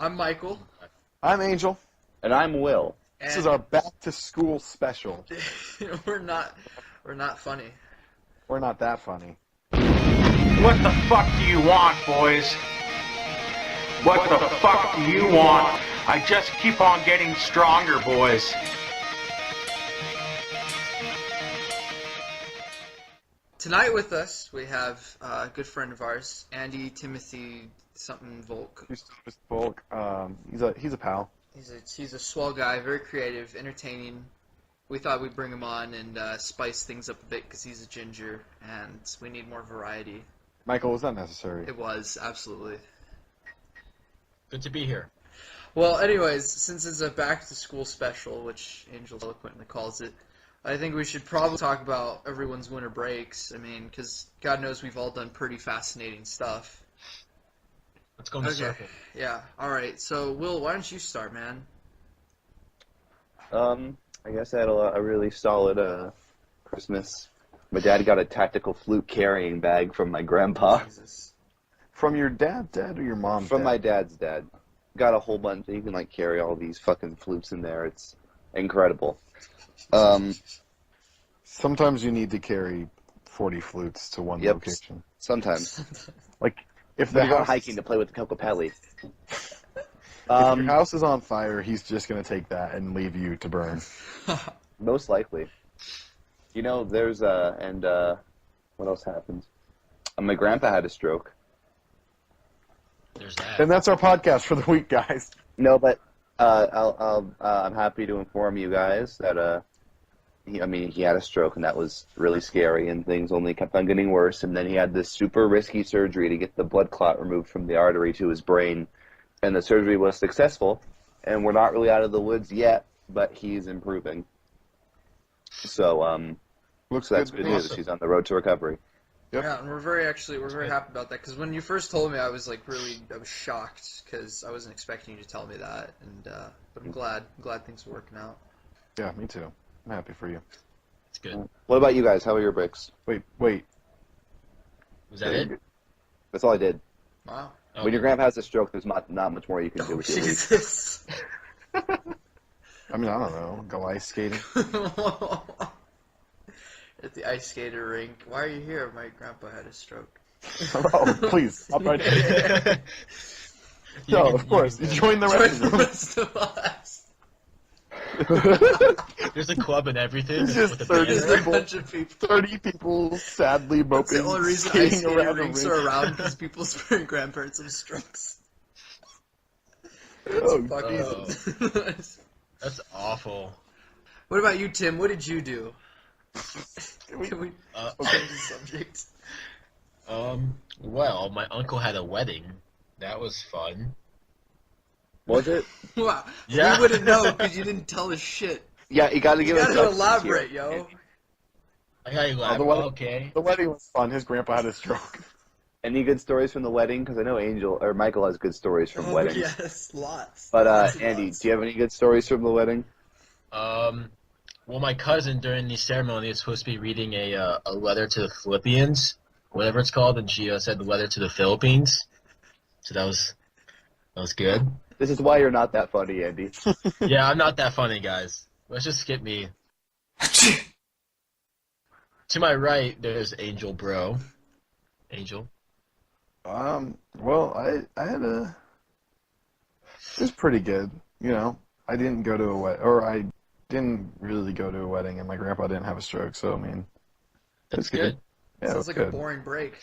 I'm Michael. I'm Angel. And I'm Will. This is our back to school special. we're not funny. We're not that funny. What the fuck do you want, boys? What the fuck do you want? I just keep on getting stronger, boys. Tonight with us, we have a good friend of ours, Andy Timothy something Volk. Volk. He's a pal. He's a swell guy, very creative, entertaining. We thought we'd bring him on and spice things up a bit because he's a ginger and we need more variety. Michael, was that necessary? It was, absolutely. Good to be here. Well, anyways, since it's a back-to-school special, which Angel eloquently calls it, I think we should probably talk about everyone's winter breaks. I mean, because God knows we've all done pretty fascinating stuff. Let's go in the circle. Yeah, alright. So, Will, why don't you start, man? I guess I had a really solid Christmas. My dad got a tactical flute carrying bag from my grandpa. Jesus. From your dad's dad or your mom's From dad? my dad's dad. Got a whole bunch. You can carry all these fucking flutes in there. It's incredible. Sometimes you need to carry 40 flutes to one location. Sometimes. If We're going hiking to play with the Cocopelli. If your house is on fire, he's just going to take that and leave you to burn. Most likely. There's what else happened? My grandpa had a stroke. There's that. And that's our podcast for the week, guys. No, but I'm happy to inform you guys that he had a stroke, and that was really scary, and things only kept on getting worse. And then he had this super risky surgery to get the blood clot removed from the artery to his brain, and the surgery was successful. And we're not really out of the woods yet, but he's improving. So that's good news. Awesome. He's on the road to recovery. Yep. Yeah, and we're very happy about that, because when you first told me, I was shocked, because I wasn't expecting you to tell me that, and but I'm glad things are working out. Yeah, me too. I'm happy for you. It's good. What about you guys? How are your breaks? Wait. Was that it? That's all I did. Wow. Oh, When your grandpa has a stroke, there's not much more you can do with your week. Jesus. I mean, I don't know. Go ice skating. At the ice skater rink. Why are you here? My grandpa had a stroke. Oh, please. Stop right there. No, of course. Join the rest of them. Rest of us. There's a club and everything. It's just with a 30 band. There's a people. bunch of people. 30 people sadly That's moping, the only reason ice skating skating around the rinks rink. are around, because people's grandparents have strokes. Oh, Fucking- Jesus. That's awful. What about you, Tim? What did you do? Can we change the subject? Well, my uncle had a wedding. That was fun. Was it? Wow. Yeah. We wouldn't know because you didn't tell us shit. Yeah, you got to You give us gotta substance elaborate, here. yo. I got you laugh. the wedding- Okay. The wedding was fun. His grandpa had a stroke. Any good stories from the wedding? Because I know Michael has good stories from Oh, weddings. yes, lots. But Lots and Andy, lots. do you have any good stories from the wedding? Well, my cousin during the ceremony was supposed to be reading a letter to the Philippians, whatever it's called, and she said the letter to the Philippines. So that was good. This is why you're not that funny, Andy. Yeah, I'm not that funny, guys. Let's just skip me. To my right, there's Angel Bro. Angel. Well, I had it was pretty good. I didn't go to a wedding, or I didn't really go to a wedding, and my grandpa didn't have a stroke, so, I mean, That's it's good. Yeah, it Sounds was like good. a boring break.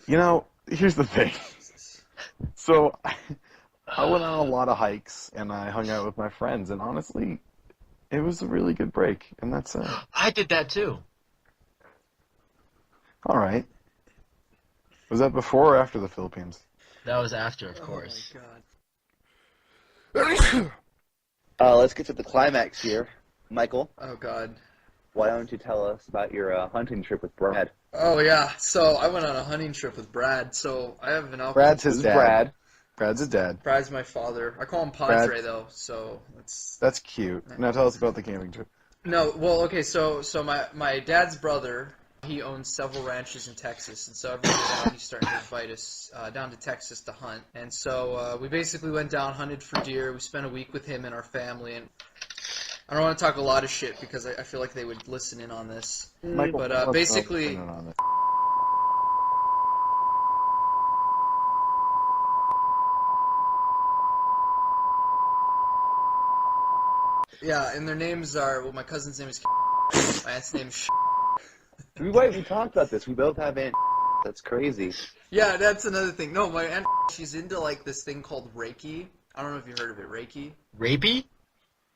Here's the thing. So, I went on a lot of hikes, and I hung out with my friends, and honestly, it was a really good break, and that's it. I did that too. All right. Was that before or after the Philippines? That was after, of course. Oh my god. Let's get to the climax here. Michael, Oh god. why don't you tell us about your hunting trip with Brad? Oh yeah. So I went on a hunting trip with Brad. So I have an uncle. Brad's This his is dad. Brad. Brad's his dad. Brad's my father. I call him Padre though. So That's cute. Now tell us about the camping trip. No. Well, okay. So my dad's brother He owns several ranches in Texas, and so every year now he's starting to invite us down to Texas to hunt. And so we basically went down, hunted for deer. We spent a week with him and our family, and I don't want to talk a lot of shit because I feel like they would listen in on this. Michael, But let's basically, not on it. yeah, and their names are, well, my cousin's name is my aunt's name is We talked about this. We both have Aunt. That's crazy. Yeah, that's another thing. No, my aunt, she's into like this thing called Reiki. I don't know if you heard of it. Reiki? Rapey?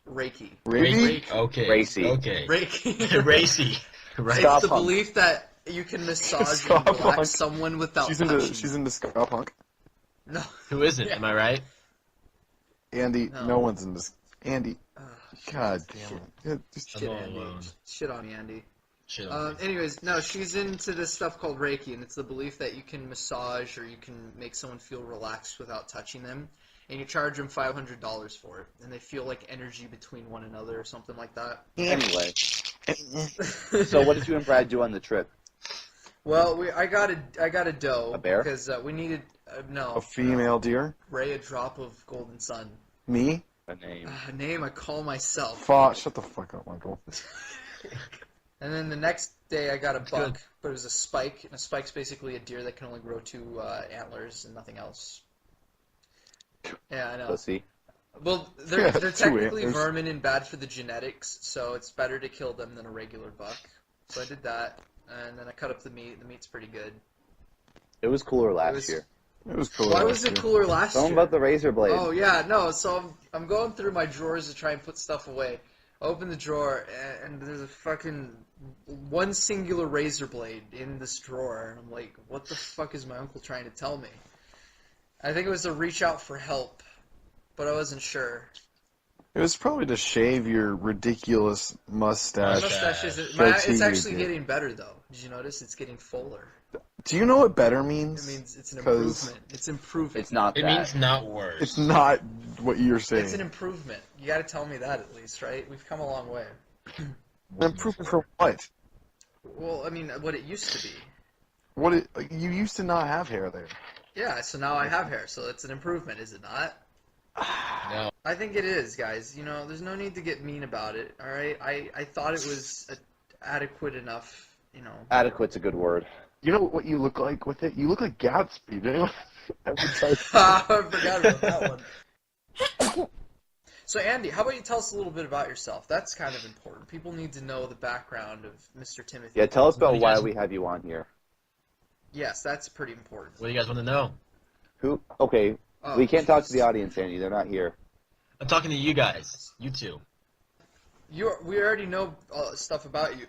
Reiki. Reiki? Okay. Racy. Okay. Reiki. Racy. Right. Stop. It's the punk. belief that you can massage Stop and relax punk. someone without She's touching. into ska punk. No. Who is it? Am I right? Andy, No. no one's into Andy. Ugh, God damn it. Yeah, just shit, all Andy. alone. Shit on me, Andy. Shit on me. Anyways, no, she's into this stuff called Reiki, and it's the belief that you can massage or you can make someone feel relaxed without touching them, and you charge them $500 for it, and they feel like energy between one another or something like that. Anyway, so what did you and Brad do on the trip? Well, I got a doe. A bear? Because we needed a female deer. Ray, a drop of golden sun. Me? A name. A name I call myself. Shut the fuck up, Michael. And then the next day I got a buck, good. but it was a spike. And a spike's basically a deer that can only grow 2 antlers and nothing else. Yeah, I know. Pussy. Well, Yeah, they're 2 technically antlers. vermin and bad for the genetics, so it's better to kill them than a regular buck. So I did that, and then I cut up the meat. The meat's pretty good. It was cooler last was- year. It was cool. Why was it cooler last Tell year? them about the razor blade. Oh yeah, no. So I'm going through my drawers to try and put stuff away. I open the drawer and there's a fucking one singular razor blade in this drawer, and I'm like, what the fuck is my uncle trying to tell me? I think it was to reach out for help, but I wasn't sure. It was probably to shave your ridiculous My mustache. mustache isn't. That's It's you, actually dude. getting better though. Did you notice? It's getting fuller. Do you know what better means? It means it's an 'Cause improvement. It's improving. It's not It that. means not worse. It's not what you're saying. It's an improvement. You got to tell me that at least, right? We've come a long way. An improvement for what? Well, I mean, what it used to be. You used to not have hair there. Yeah, so now I have hair, so it's an improvement, is it not? No. I think it is, guys. You know, there's no need to get mean about it, alright? I thought it was adequate enough, you know. Adequate's a good word. You know what you look like with it? You look like Gatsby, dude. I forgot about that one. So, Andy, how about you tell us a little bit about yourself? That's kind of important. People need to know the background of Mr. Timothy. Yeah, tell us What about do you why guys- we have you on here. Yes, that's pretty important. What do you guys want to know? Who? Okay, Oh, we can't talk to jeez. the audience, Andy. They're not here. I'm talking to you guys. You two. We already know stuff about you.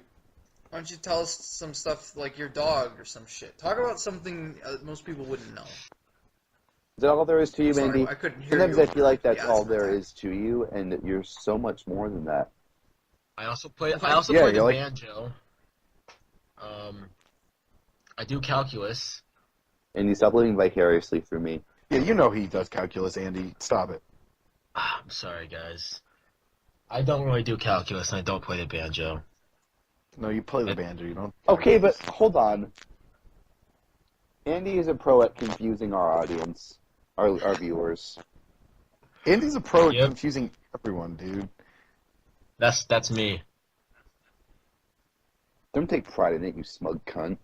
Why don't you tell us some stuff like your dog or some shit? Talk about something most people wouldn't know. Is that all there is to you, Sorry, Andy? I couldn't hear Sometimes you I feel like over that's the all asthma there attack. is to you, and that you're so much more than that. I also play. Yeah, I also yeah, play the you're like- banjo. I do calculus. And you stop living vicariously through me. Yeah, you know he does calculus, Andy. Stop it. I'm sorry, guys. I don't really do calculus, and I don't play the banjo. No, you play the banjo. You don't. Okay, but hold on. Andy is a pro at confusing our audience, our viewers. Andy's a pro at Yep. confusing everyone, dude. That's me. Don't take pride in it, you smug cunt.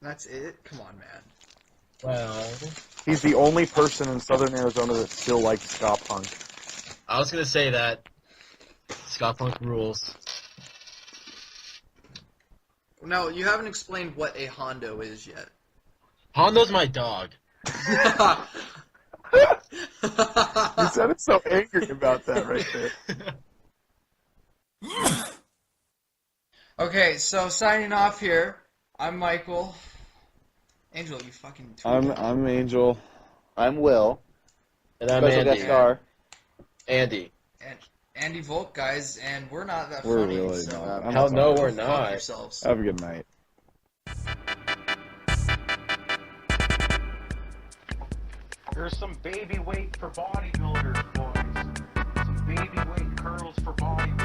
That's it? Come on, man. Well, He's the only person in Southern Arizona that still likes ska punk. I was gonna say that ska punk rules. No, you haven't explained what a Hondo is yet. Hondo's my dog. You sounded so angry about that right there. Okay, so signing off here. I'm Michael. Angel, you fucking tweet. I'm Angel. I'm Will, And I'm special guest Andy. star. Andy. And Andy Volk, guys, and we're not that We're funny, really so not. I'm Hell not no, funny. we're fuck not. yourselves. Have a good night. There's some baby weight for bodybuilders, boys. Some baby weight curls for bodybuilders.